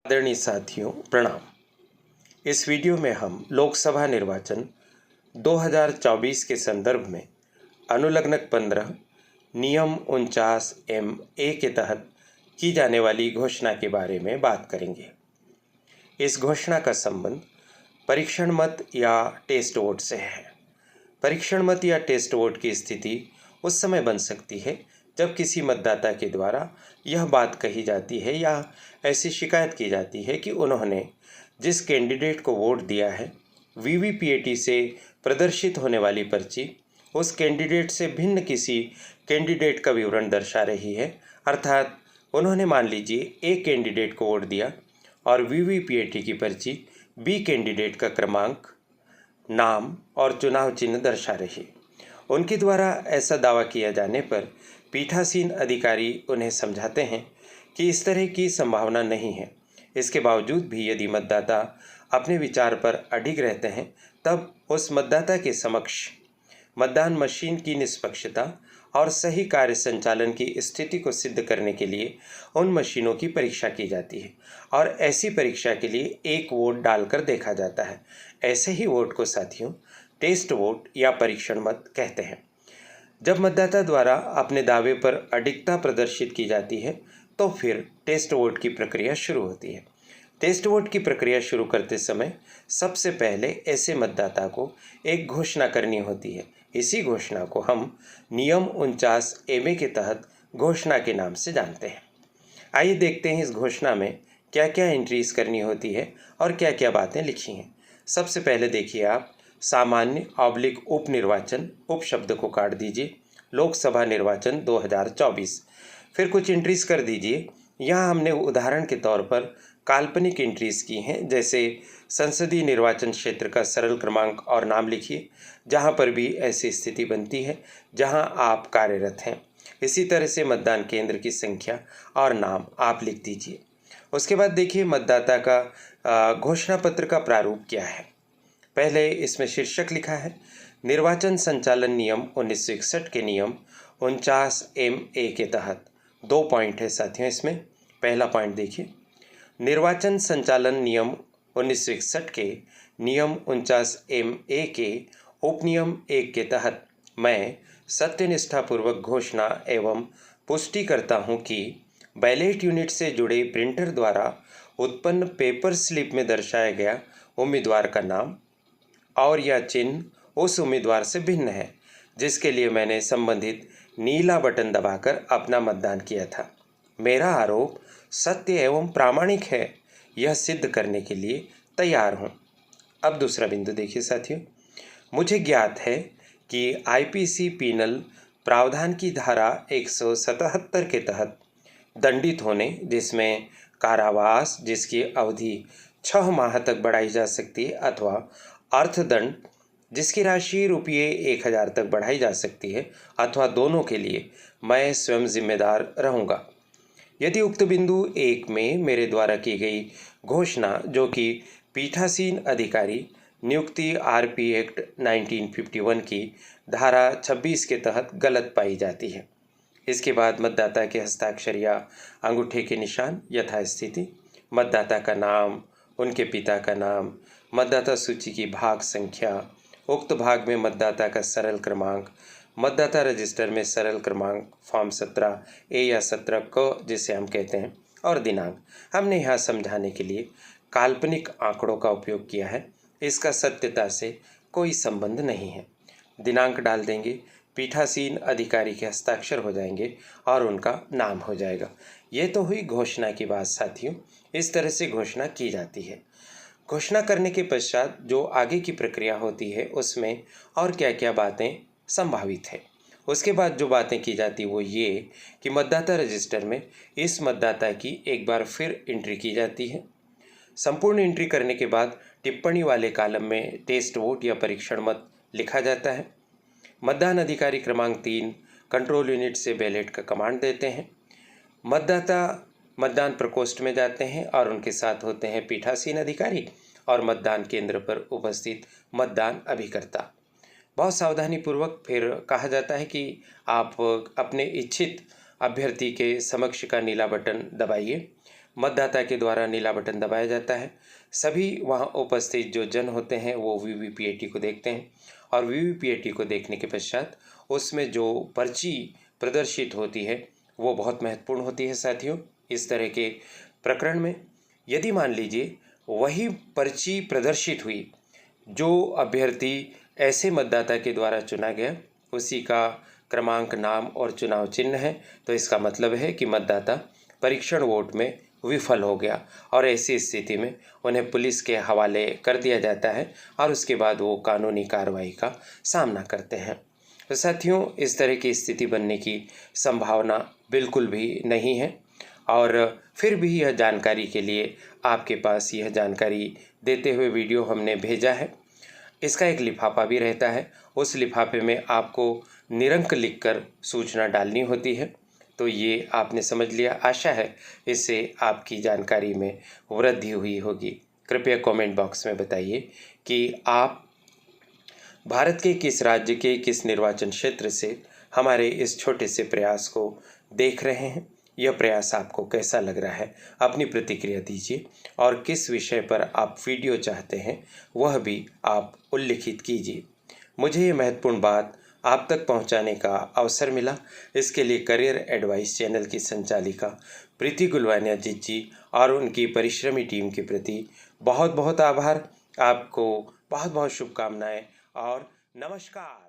आदरणीय साथियों, प्रणाम। इस वीडियो में हम लोकसभा निर्वाचन 2024 के संदर्भ में अनुलग्नक 15 नियम 49(a) के तहत की जाने वाली घोषणा के बारे में बात करेंगे। इस घोषणा का संबंध परीक्षण मत या टेस्ट वोट से है। परीक्षण मत या टेस्ट वोट की स्थिति उस समय बन सकती है जब किसी मतदाता के द्वारा यह बात कही जाती है या ऐसी शिकायत की जाती है कि उन्होंने जिस कैंडिडेट को वोट दिया है, वीवीपीएटी से प्रदर्शित होने वाली पर्ची उस कैंडिडेट से भिन्न किसी कैंडिडेट का विवरण दर्शा रही है। अर्थात उन्होंने मान लीजिए ए कैंडिडेट को वोट दिया और वीवीपीएटी की पर्ची बी कैंडिडेट का क्रमांक, नाम और चुनाव चिन्ह दर्शा रही। उनके द्वारा ऐसा दावा किया जाने पर पीठासीन अधिकारी उन्हें समझाते हैं कि इस तरह की संभावना नहीं है। इसके बावजूद भी यदि मतदाता अपने विचार पर अडिग रहते हैं, तब उस मतदाता के समक्ष मतदान मशीन की निष्पक्षता और सही कार्य संचालन की स्थिति को सिद्ध करने के लिए उन मशीनों की परीक्षा की जाती है और ऐसी परीक्षा के लिए एक वोट डालकर देखा जाता है। ऐसे ही वोट को साथियों टेस्ट वोट या परीक्षण मत कहते हैं। जब मतदाता द्वारा अपने दावे पर अडिगता प्रदर्शित की जाती है तो फिर टेस्ट वोट की प्रक्रिया शुरू होती है। टेस्ट वोट की प्रक्रिया शुरू करते समय सबसे पहले ऐसे मतदाता को एक घोषणा करनी होती है। इसी घोषणा को हम नियम 49(a) के तहत घोषणा के नाम से जानते हैं। आइए देखते हैं इस घोषणा में क्या क्या एंट्रीज करनी होती है और क्या क्या बातें लिखी हैं। सबसे पहले देखिए आप सामान्य उप निर्वाचन उप शब्द को काट दीजिए, लोकसभा निर्वाचन 2024, फिर कुछ एंट्रीज कर दीजिए। यहाँ हमने उदाहरण के तौर पर काल्पनिक एंट्रीज की हैं, जैसे संसदीय निर्वाचन क्षेत्र का सरल क्रमांक और नाम लिखिए, जहाँ पर भी ऐसी स्थिति बनती है जहाँ आप कार्यरत हैं। इसी तरह से मतदान केंद्र की संख्या और नाम आप लिख दीजिए। उसके बाद देखिए मतदाता का घोषणा पत्र का प्रारूप क्या है। पहले इसमें शीर्षक लिखा है निर्वाचन संचालन नियम 1961 के नियम 49(a) के तहत। 2 पॉइंट है साथियों इसमें। पहला पॉइंट देखिए, निर्वाचन संचालन नियम 1961 के नियम 49(a) के उपनियम 1 के तहत मैं सत्यनिष्ठापूर्वक घोषणा एवं पुष्टि करता हूँ कि बैलेट यूनिट से जुड़े प्रिंटर द्वारा उत्पन्न पेपर स्लिप में दर्शाया गया उम्मीदवार का नाम और या चिन्ह उस उम्मीदवार से भिन्न है जिसके लिए मैंने संबंधित नीला बटन दबाकर अपना मतदान किया था। मेरा आरोप सत्य एवं प्रामाणिक है, यह सिद्ध करने के लिए तैयार हूँ। अब दूसरा बिंदु देखिए साथियों, मुझे ज्ञात है कि आईपीसी पीनल प्रावधान की धारा 177 के तहत दंडित होने, जिसमें कारावास जिसकी अवधि 6 माह तक बढ़ाई जा सकती है अथवा अर्थदंड जिसकी राशि रुपये 1000 तक बढ़ाई जा सकती है अथवा दोनों के लिए मैं स्वयं जिम्मेदार रहूँगा। यदि उक्त बिंदु 1 में मेरे द्वारा की गई घोषणा, जो कि पीठासीन अधिकारी नियुक्ति आरपी एक्ट 1951 की धारा 26 के तहत गलत पाई जाती है। इसके बाद मतदाता के हस्ताक्षर या अंगूठे के निशान यथास्थिति, मतदाता का नाम, उनके पिता का नाम, मतदाता सूची की भाग संख्या, उक्त भाग में मतदाता का सरल क्रमांक, मतदाता रजिस्टर में सरल क्रमांक फॉर्म 17(a) या 17(क) जिसे हम कहते हैं, और दिनांक। हमने यहाँ समझाने के लिए काल्पनिक आंकड़ों का उपयोग किया है। इसका सत्यता से कोई संबंध नहीं है। दिनांक डाल देंगे, पीठासीन अधिकारी के हस्ताक्षर हो जाएंगे और उनका नाम हो जाएगा। ये तो हुई घोषणा की बात साथियों। इस तरह से घोषणा की जाती है। घोषणा करने के पश्चात जो आगे की प्रक्रिया होती है उसमें और क्या क्या बातें संभावित है। उसके बाद जो बातें की जाती वो ये कि मतदाता रजिस्टर में इस मतदाता की एक बार फिर एंट्री की जाती है। संपूर्ण एंट्री करने के बाद टिप्पणी वाले कॉलम में टेस्ट वोट या परीक्षण मत लिखा जाता है। मतदान अधिकारी क्रमांक 3 कंट्रोल यूनिट से बैलेट का कमांड देते हैं। मतदाता मतदान प्रकोष्ठ में जाते हैं और उनके साथ होते हैं पीठासीन अधिकारी और मतदान केंद्र पर उपस्थित मतदान अभिकर्ता। बहुत सावधानी पूर्वक फिर कहा जाता है कि आप अपने इच्छित अभ्यर्थी के समक्ष का नीला बटन दबाइए। मतदाता के द्वारा नीला बटन दबाया जाता है। सभी वहां उपस्थित जो जन होते हैं वो वीवीपीएटी को देखते हैं और वीवीपीएटी को देखने के पश्चात उसमें जो पर्ची प्रदर्शित होती है वो बहुत महत्वपूर्ण होती है साथियों। इस तरह के प्रकरण में यदि मान लीजिए वही पर्ची प्रदर्शित हुई जो अभ्यर्थी ऐसे मतदाता के द्वारा चुना गया उसी का क्रमांक, नाम और चुनाव चिन्ह है, तो इसका मतलब है कि मतदाता परीक्षण वोट में विफल हो गया और ऐसी स्थिति में उन्हें पुलिस के हवाले कर दिया जाता है और उसके बाद वो कानूनी कार्रवाई का सामना करते हैं। तो साथियों, इस तरह की स्थिति बनने की संभावना बिल्कुल भी नहीं है और फिर भी यह जानकारी के लिए आपके पास यह जानकारी देते हुए वीडियो हमने भेजा है। इसका एक लिफाफा भी रहता है, उस लिफाफे में आपको निरंक लिखकर सूचना डालनी होती है। तो ये आपने समझ लिया। आशा है इससे आपकी जानकारी में वृद्धि हुई होगी। कृपया कमेंट बॉक्स में बताइए कि आप भारत के किस राज्य के किस निर्वाचन क्षेत्र से हमारे इस छोटे से प्रयास को देख रहे हैं। यह प्रयास आपको कैसा लग रहा है, अपनी प्रतिक्रिया दीजिए और किस विषय पर आप वीडियो चाहते हैं वह भी आप उल्लिखित कीजिए। मुझे ये महत्वपूर्ण बात आप तक पहुंचाने का अवसर मिला, इसके लिए करियर एडवाइस चैनल की संचालिका प्रीति गुलवानिया जी और उनकी परिश्रमी टीम के प्रति बहुत बहुत आभार। आपको बहुत बहुत शुभकामनाएं और नमस्कार।